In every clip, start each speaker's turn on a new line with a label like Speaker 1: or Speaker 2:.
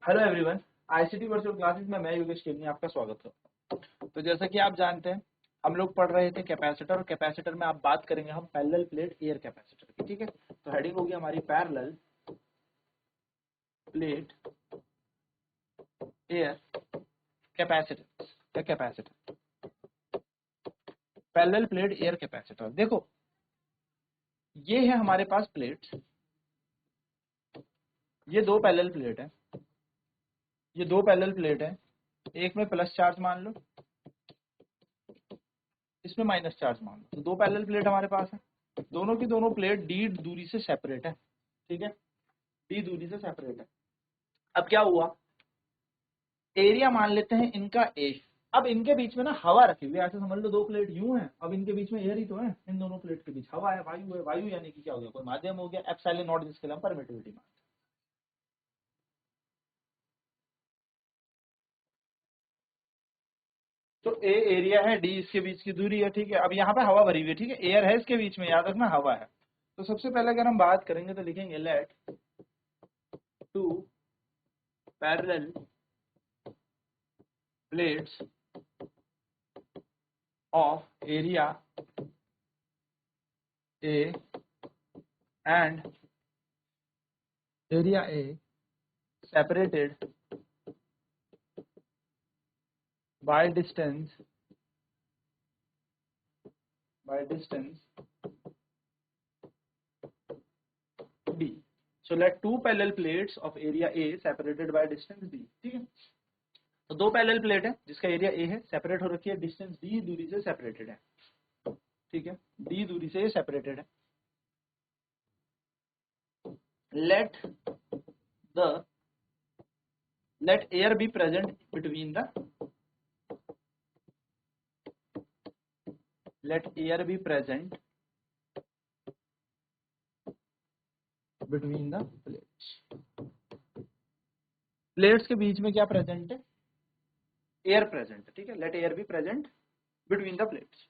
Speaker 1: Hello everyone, ICT virtual classes में मैं योगेश केवनी आपका स्वागत करता हूं। तो जैसा कि आप जानते हैं, हम लोग पढ़ रहे थे कैपेसिटर, और कैपेसिटर में आप बात करेंगे हम पैरेलल प्लेट एयर कैपेसिटर की। ठीक है, तो हेडिंग होगी हमारी parallel plate air capacitor. Parallel plate air capacitor. देखो, ये है हमारे पास प्लेट्स, ये दो पैरेलल प्लेट है, ये दो पैरेलल प्लेट है। एक में प्लस चार्ज मान लो, इसमें माइनस चार्ज मान लो। तो दो पैरेलल प्लेट हमारे पास है, दोनों की दोनों प्लेट डी दूरी से सेपरेट है। ठीक है, डी दूरी से सेपरेट है। अब क्या हुआ, एरिया मान लेते हैं इनका ए। अब इनके बीच में ना हवा रखी हुई है, ऐसे समझ लो दो प्लेट यूं है, अब इनके बीच में एयर ही तो है, इन दोनों प्लेट के बीच हवा है, वायु है। वायु यानी कि क्या हो गया, कोई माध्यम हो गया, एप्सिलॉन नॉट, जिसके लिए हम परमिटिविटी मानते हैं। तो ए एरिया है, डी इसके बीच की दूरी है। ठीक है, अब यहाँ पे हवा भरी हुई है। ठीक है, एयर है इसके बीच में, याद रखना हवा है। तो सबसे पहले अगर हम बात करेंगे तो लिखेंगे let two parallel plates of area A and area A separated by distance D. So let two parallel plates of area A separated by distance D. ठीक है, तो दो पैरेलल प्लेट है जिसका एरिया A है, सेपरेट हो रखी है डिस्टेंस D दूरी से सेपरेटेड है। ठीक है, D दूरी से सेपरेटेड है। let air be present between the let air be present between the plates। Plates के बीच में क्या प्रेजेंट है, एयर प्रेजेंट है। ठीक है, let air be present between the plates.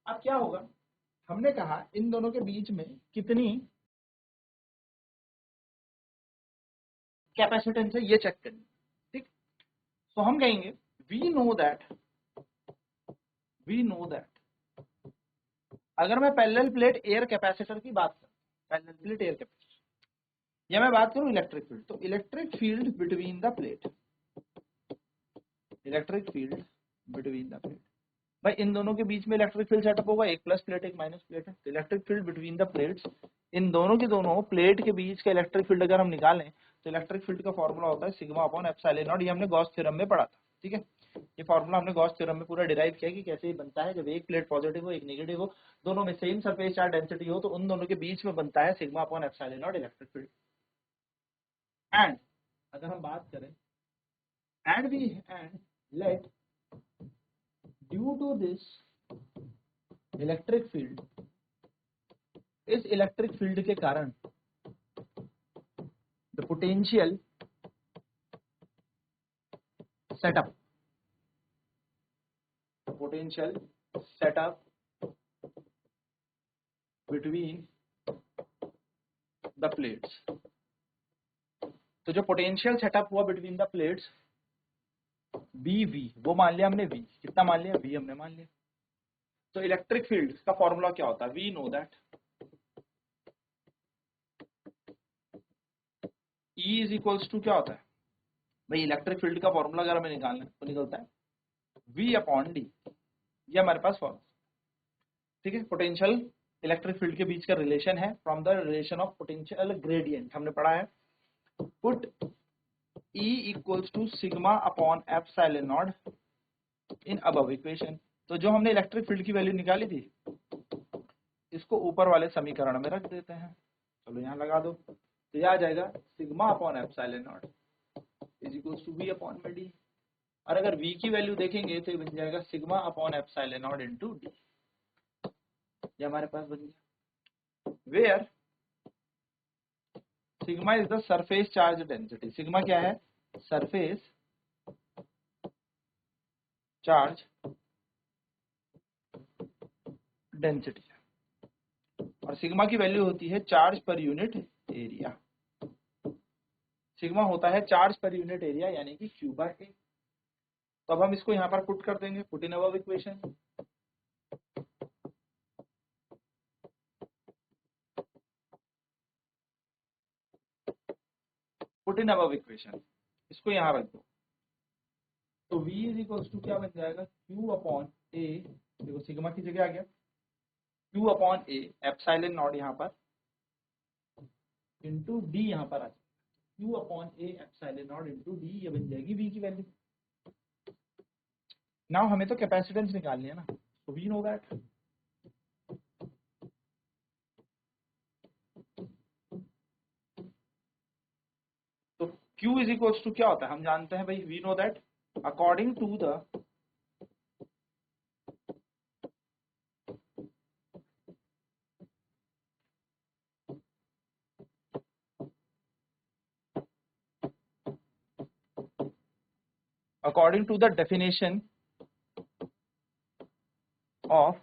Speaker 1: अब क्या होगा, हमने कहा इन दोनों के बीच में कितनी कैपेसिटेंस है ये चेक करनी। ठीक, तो हम कहेंगे वी नो दैट अगर मैं पैरेलल प्लेट एयर कैपेसिटर की बात करूं, पैरेलल प्लेट एयर कैपेसिटर, या मैं बात करूं इलेक्ट्रिक फील्ड, तो electric field between the plate, electric field between the plate, भाई इन दोनों के बीच में इलेक्ट्रिक फील्ड सेटअप होगा, एक प्लस प्लेट एक माइनस प्लेट है। तो electric field between the plates, इन दोनों की दोनों प्लेट के बीच का इलेक्ट्रिक फील्ड अगर हम निकालें तो इलेक्ट्रिक फील्ड का फॉर्मूला होता है सिग्मा अपॉन एप्सिलॉन नॉट। ये हमने गॉस थ्योरम में पढ़ा था। ठीक है, ये फॉर्मूला हमने गॉस थ्योरम में पूरा डिराइव किया कि कैसे बनता है। जब एक प्लेट पॉजिटिव हो एक नेगेटिव हो, दोनों में सेम सरफेस चार्ज डेंसिटी हो, तो उन दोनों के बीच में बनता है sigma upon epsilon not electric field. And अगर हम बात करें and let due to this electric field, इस इलेक्ट्रिक फील्ड के कारण the potential set up between the plates. तो जो पोटेंशियल सेटअप हुआ between the plates be V, वो मान लिया हमने, वी कितना मान लिया, वी हमने मान लिया। तो इलेक्ट्रिक फील्ड का फॉर्मूला क्या होता है, we know that E is equals to क्या होता है भाई, इलेक्ट्रिक फील्ड का फॉर्मूला अगर हमें निकालना है तो निकलता है V अपॉन डी। ये हमारे पास फॉर्मूला। ठीक है, पोटेंशियल इलेक्ट्रिक फील्ड के बीच का रिलेशन है from the relation of potential gradient, हमने पढ़ा है। Put E equals to sigma upon epsilon not in above equation. तो जो हमने इलेक्ट्रिक फील्ड की वैल्यू निकाली थी, इसको ऊपर वाले समीकरण में रख देते हैं। चलो यहाँ लगा दो, तो यह आ जाएगा sigma upon epsilon not is equals to V upon में डी। और अगर v की वैल्यू देखेंगे तो ये बन जाएगा sigma upon epsilon not into D. ये हमारे पास बन गया, where sigma is the surface charge density. Sigma क्या है, सरफेस चार्ज डेंसिटी, और सिग्मा की वैल्यू होती है charge per unit area. Sigma होता है चार्ज पर यूनिट एरिया यानी कि Q बाय ए। तो अब हम इसको यहाँ पर पुट कर देंगे, put in above equation. Put in above equation, इसको यहाँ रख दो। तो V इज इक्वल्स टू क्या बन जाएगा, Q अपॉन ए, देखो सिग्मा की जगह आ गया, Q upon A epsilon not यहाँ पर इंटू डी यहाँ पर आ जाएगा, Q upon A epsilon not into D, ये बन जाएगी V की वैल्यू। नाउ हमें तो कैपेसिटेंस निकालनी है ना, तो वी नो दैट। तो Q इज इक्वल्स टू क्या होता है, हम जानते हैं भाई, we know that according to the definition of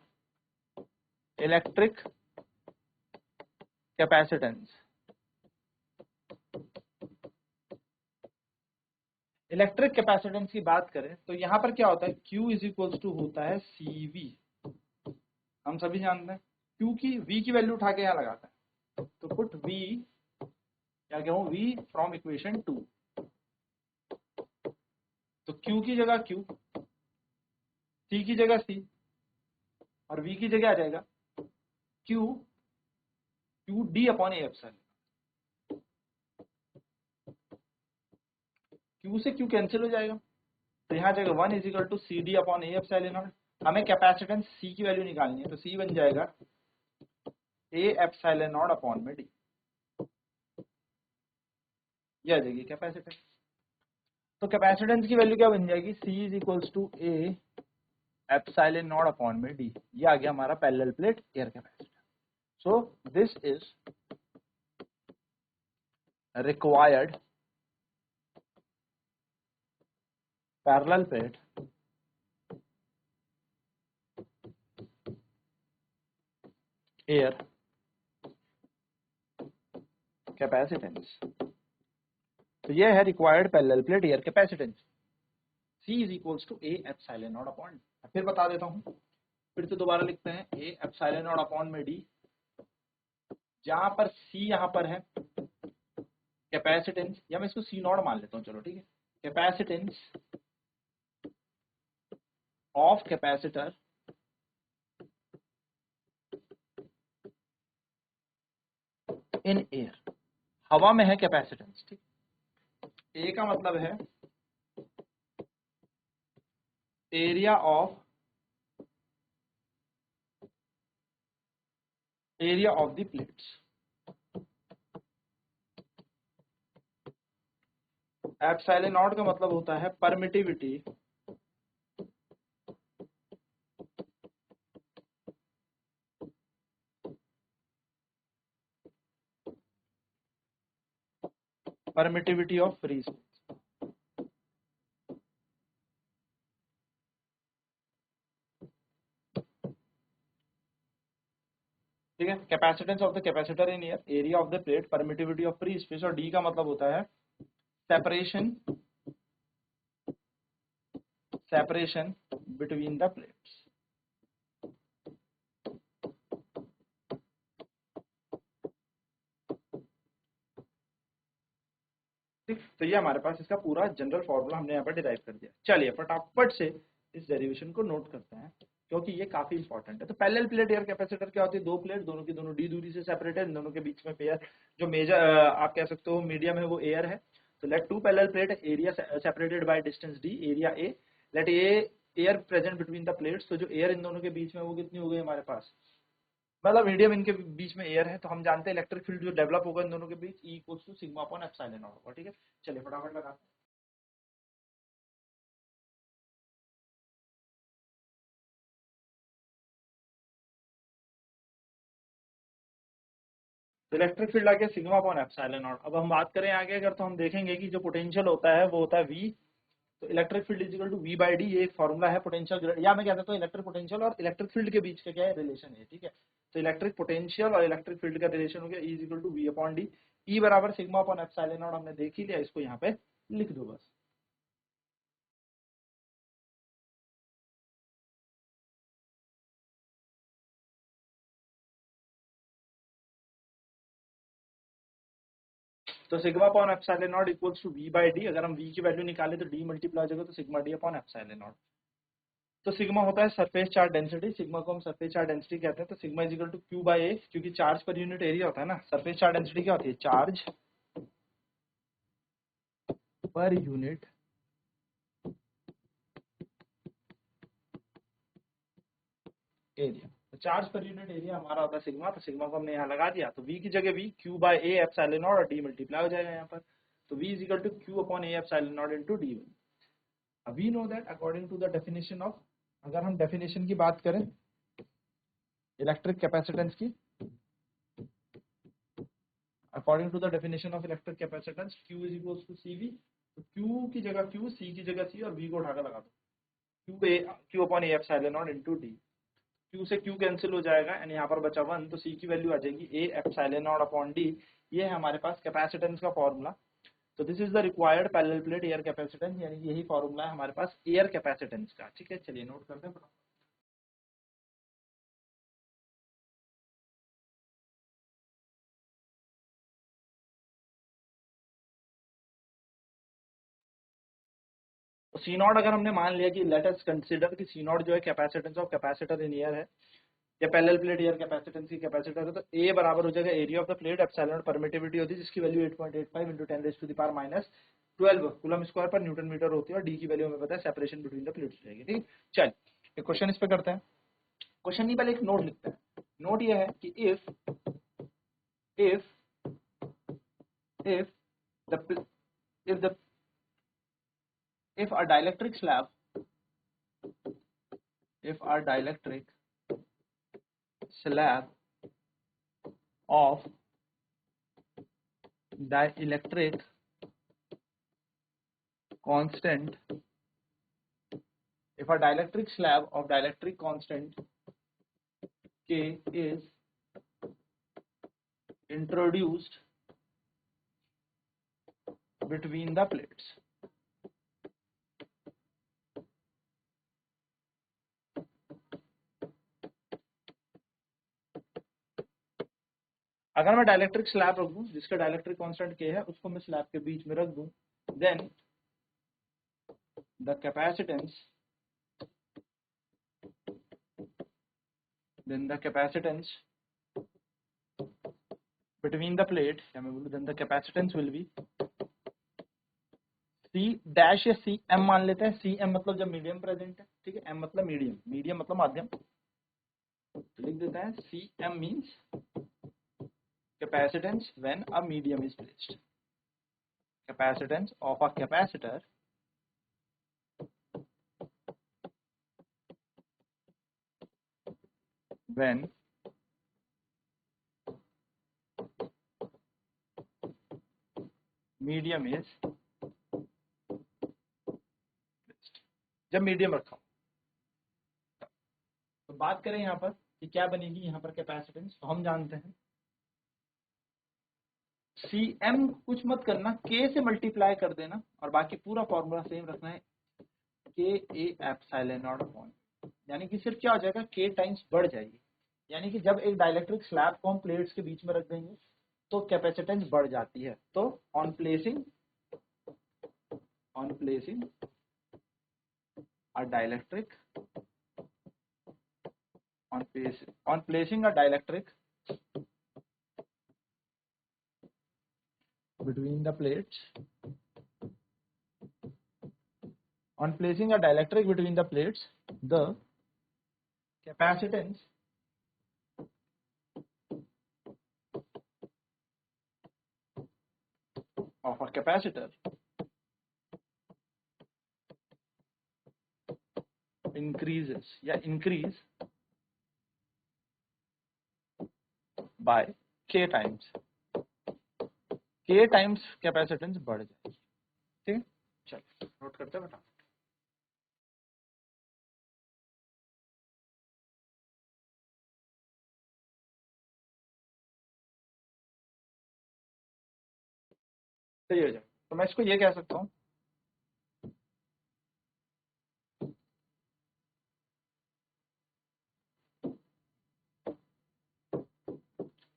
Speaker 1: electric capacitance, electric capacitance की बात करें तो यहाँ पर क्या होता है, Q इज इक्वल्स टू होता है CV, हम सभी जानते हैं। Q की V की वैल्यू उठा के यहाँ लगाता है, तो पुट V, क्या कहूँ, V फ्रॉम इक्वेशन 2। तो Q की जगह Q, C की जगह C और V की जगह आ जाएगा Q D upon A epsilon. Q से Q कैंसिल हो जाएगा, तो यहाँ जाएगा 1 is equal to C D upon A epsilon not. हमें कैपेसिटेंस C की वैल्यू निकालनी है, तो C बन जाएगा ए एप्सिलॉन नॉट अपॉन में डी, ये आ जाएगी कैपेसिटेंस। तो कैपेसिटेंस की वैल्यू क्या बन जाएगी, C is equals to A epsilon not upon में डी, ये आ गया हमारा parallel plate air capacitor. So this is required parallel plate air capacitance. तो ये है required parallel plate air capacitance, C is equals to A epsilon not upon. फिर बता देता हूँ, फिर से दोबारा लिखते हैं, ए एप्सिलॉन नॉट अपॉन में डी, जहां पर C यहाँ पर है कैपेसिटेंस, या मैं इसको C नॉट मान लेता हूँ, चलो ठीक है, capacitance of capacitor in air, हवा में है कैपेसिटेंस, ठीक। ए का मतलब है area of the plates, epsilon not का मतलब होता है परमिटिविटी ऑफ फ्री स्पेस। ठीक है, capacitance of the capacitor in air, area of the plate, permittivity of free space, और डी का मतलब होता है सेपरेशन बिटवीन द प्लेट्स। तो ये हमारे पास इसका पूरा जनरल फॉर्मूला हमने यहाँ पर डिराइव कर दिया। चलिए फटाफट से इस डेरिवेशन को नोट करते हैं, क्योंकि ये काफी इंपॉर्टेंट है। तो पैरेलल प्लेट एयर कैपेसिटर क्या होती है, दो प्लेट, दोनों की दोनों डी दूरी से सेपरेटेड, दोनों के बीच में पेयर, जो मेजर आप कह सकते हो मीडियम है वो एयर है। तो let two parallel plate area separated by distance D, area A, let a air present between the plates. तो जो एयर इन दोनों के बीच में वो कितनी हो गई हमारे पास, मतलब मीडियम इनके बीच में एयर है। तो हम जानते हैं इलेक्ट्रिक फील्ड जो डेवलप होगा इन दोनों के बीच, E equals to sigma upon epsilon not होगा। ठीक है, चलिए फटाफट लगाते हैं। तो इलेक्ट्रिक फील्ड आ गया सिग्मा अपॉन एप्सिलॉन नॉट। अब हम बात करें आगे अगर, तो हम देखेंगे कि जो पोटेंशियल होता है वो होता है V। तो electric field is equal to V by D, ये एक फॉर्मूला है पोटेंशियल, या मैं कहता हूँ इलेक्ट्रिक पोटेंशियल और इलेक्ट्रिक फील्ड के बीच का क्या है, रिलेशन है। ठीक है, तो इलेक्ट्रिक पोटेंशियल और इलेक्ट्रिक फील्ड का रिलेशन हो गया E is equal to V upon D. E बराबर सिग्मा अपॉन एप्सिलॉन नॉट हमने देख ही लिया, इसको यहाँ पे लिख दो बस। तो sigma upon epsilon nought equals to V by D. अगर हम V की वैल्यू निकाले तो D मल्टीप्लाई हो जाएगा, तो sigma D upon epsilon not. तो सिग्मा होता है सरफेस चार्ज डेंसिटी, सिग्मा को हम सरफेस चार्ज डेंसिटी कहते हैं। तो sigma is equal to Q by A, क्योंकि चार्ज पर यूनिट एरिया होता है ना। सरफेस चार्ज डेंसिटी क्या होती है? Charge per unit area. तो चार्ज पर यूनिट एरिया हमारा होता है सिग्मा, तो सिग्मा को हमने यहाँ लगा दिया। तो V की जगह V Q by A epsilon nought और D मल्टीप्लाई हो जाएगा यहाँ पर। तो V is equal to Q upon A epsilon not into D1। We know that according to the definition of, अगर हम डेफिनेशन की बात करें इलेक्ट्रिक कैपेसिटेंस की, according to the definition of electric capacitance Q is equal to CV। तो Q की जगह Q, C की जगह C और V को उठाकर लगा दो। Q upon A epsilon not into D। Q से Q कैंसिल हो जाएगा एंड यहाँ पर बचा 1, तो C की वैल्यू आ जाएगी A epsilon not upon D। ये है हमारे पास कैपेसिटेंस का फॉर्मूला। तो this is the required parallel plate air capacitance, यानी कि यही फॉर्मूला है हमारे पास एयर कैपेसिटेंस का। ठीक है, चलिए नोट करते हैं। तो सी नॉट अगर हमने मान लिया कि लेट अस कंसीडर कि सी नॉट जो है capacitance of capacitor in air है, या पैरेलल प्लेट एयर कैपेसिटेंस की कैपेसिटर है, तो ए बराबर हो जाएगा area of the plate epsilon permittivity होती है जिसकी वैल्यू 8.85 into 10⁻⁻12 कूलम स्क्वायर पर न्यूटन मीटर होती है, और डी की वैल्यू हमें पता है सेपरेशन बिटवीन द प्लेट्स हो जाएगी। ठीक, चल एक क्वेश्चन इस पे करते हैं। क्वेश्चन नहीं, पहले एक नोट लिखते हैं। नोट ये है कि if the if the if a dielectric slab if a dielectric slab of dielectric constant if a dielectric slab of dielectric constant K is introduced between the plates, अगर मैं डायलेक्ट्रिक स्लैब रख दूं जिसका dielectric constant K है, उसको मैं slab के बीच में रख दूं, then the capacitance between the plate, या मैं बोलूं then the capacitance will be C dash या सी एम मान लेते हैं। सी एम मतलब जब मीडियम प्रेजेंट है, ठीक है, एम मतलब मीडियम, मीडियम मतलब माध्यम, तो लिख देता है C M means capacitance when a medium is placed, capacitance of a capacitor when medium is, जब मीडियम रखा हो। तो बात करें यहाँ पर कि क्या बनेगी यहाँ पर कैपेसिटेंस, तो हम जानते हैं सी एम कुछ मत करना, के से मल्टीप्लाई कर देना और बाकी पूरा फॉर्मूला सेम रखना है, के ए एप्सिलॉन नॉट अपॉन, यानी कि सिर्फ क्या हो जाएगा, के टाइम्स बढ़ जाएगी। यानी कि जब एक डाइलेक्ट्रिक स्लैब को हम प्लेट्स के बीच में रख देंगे तो कैपेसिटेंस बढ़ जाती है। तो on placing a dielectric on placing a dielectric between the plates, on placing a dielectric between the plates, the capacitance of a capacitor increases या increase by k times, k times capacitance बढ़ जाएगी। ठीक, चलो note करते हैं बेटा। सही हो जाए। तो मैं इसको ये कह सकता हूँ,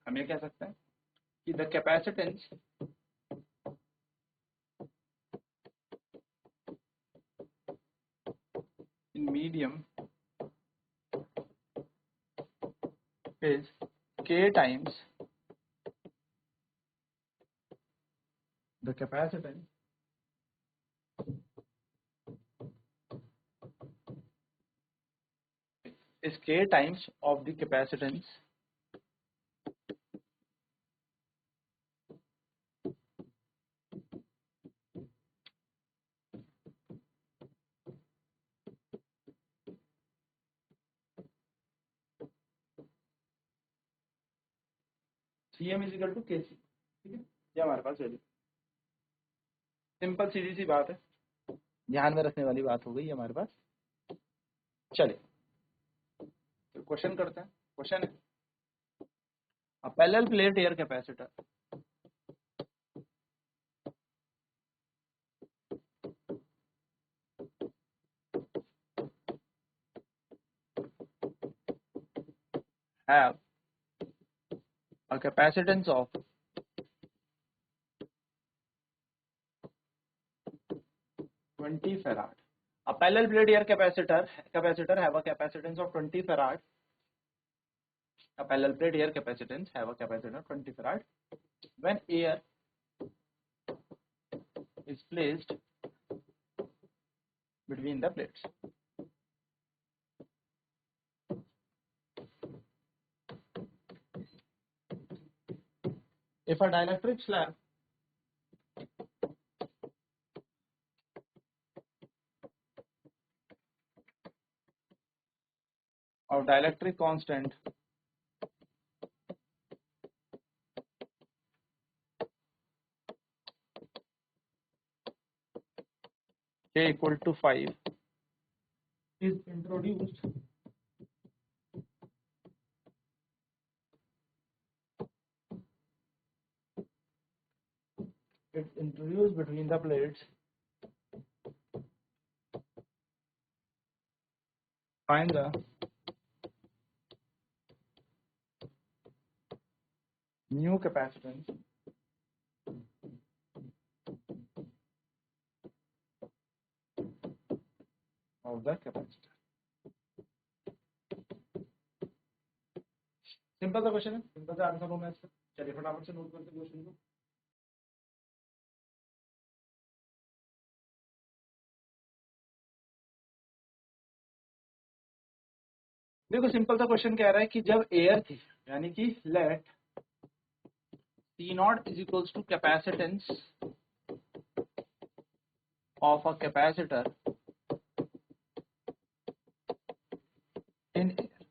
Speaker 1: हम ये कह सकते हैं कि the capacitance in medium is k times the capacitance is k times of the capacitance Cm is equal to Kc। ठीक है, ये हमारे पास वैल्यू, सिंपल सीधी सी बात है, ध्यान में रखने वाली बात हो गई हमारे पास। चलिए तो क्वेश्चन करते हैं। क्वेश्चन है a parallel plate air capacitor have a capacitance of 20 farad। A parallel plate air capacitor have a capacitance of 20 farad। A parallel plate air capacitance have a capacitance of 20 farad when air is placed between the plates। If a dielectric slab of dielectric constant K equal to 5 is introduced between the plates, find the new capacitance of the capacitor। Simple सा question है, simple सा answer हूँ मैं इसका। चलिए फटाफट से note करते क्वेश्चन को। देखो सिंपल सा क्वेश्चन कह रहा है कि जब एयर थी, यानी कि let T nought is equals to capacitance of a capacitor in air,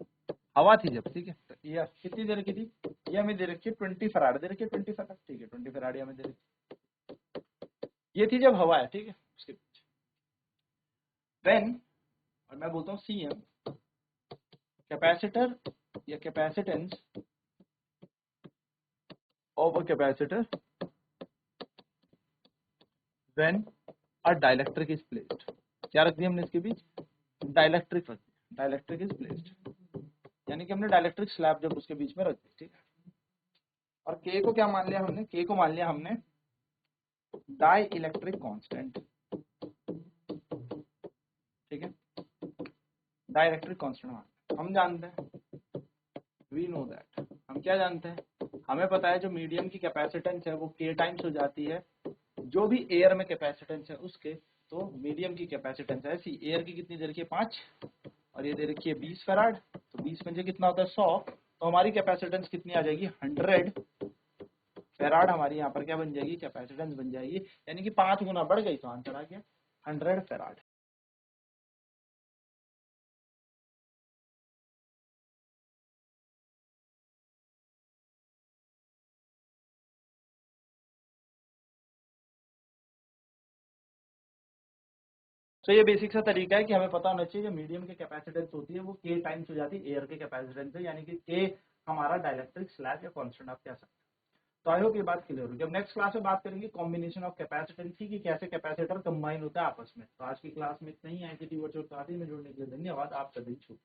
Speaker 1: हवा थी जब, ठीक है। तो एयर कितनी देर की थी, ये हमें दे रखी है 20 फराड, दे रखी है 20 फराड, ठीक है 20 फराड हमें दे रखी है। ये थी जब हवा है, ठीक है। उसके व्हेन, और मैं बोलता हूँ Cm कैपेसिटर या capacitance of a capacitor when a dielectric is placed. क्या रख दिया हमने इसके बीच, डाइलेक्ट्रिक रख दिया, डाइलेक्ट्रिक इज प्लेस्ड, यानी कि हमने डाइलेक्ट्रिक स्लैब जब उसके बीच में रख दी, ठीक है। और के को क्या मान लिया हमने, के को मान लिया हमने डाई इलेक्ट्रिक कांस्टेंट, ठीक है। डाई इलेक्ट्रिक कांस्टेंट हम जानते हैं, वी नो दैट, हम क्या जानते हैं, हमें पता है जो मीडियम की कैपेसिटेंस है वो के टाइम्स हो जाती है जो भी एयर में कैपेसिटेंस है उसके। तो मीडियम की कैपेसिटेंस है ऐसी, एयर की कितनी दे रखी है 5 और ये दे रखी है 20 फैराड, तो 20 में कितना होता है 100, तो हमारी कैपेसिटेंस कितनी आ जाएगी 100 फैराड। हमारी यहाँ पर क्या बन जाएगी, कैपेसिटेंस बन जाएगी, यानी कि 5 गुना बढ़ गई, तो आंसर आ गया 100 फैराड। तो ये बेसिक सा तरीका है कि हमें पता होना चाहिए जो मीडियम की कैपेसिटेंस होती है वो के टाइम्स हो जाती है एयर के कैपेसिटेंस से, यानी कि के हमारा डाइलेक्ट्रिक स्लैब या कांस्टेंट आप कह सकते हैं। तो आई होप ये बात क्लियर होगी। जब नेक्स्ट क्लास में बात करेंगे कॉम्बिनेशन ऑफ कैपेसिटेंस की, कि कैसे कैपेसिटर कंबाइन होता है आपस में। तो आज की क्लास में इतना ही। ICT वर्चुअल क्लासेस में जुड़ने के लिए धन्यवाद। आप सभी छूट।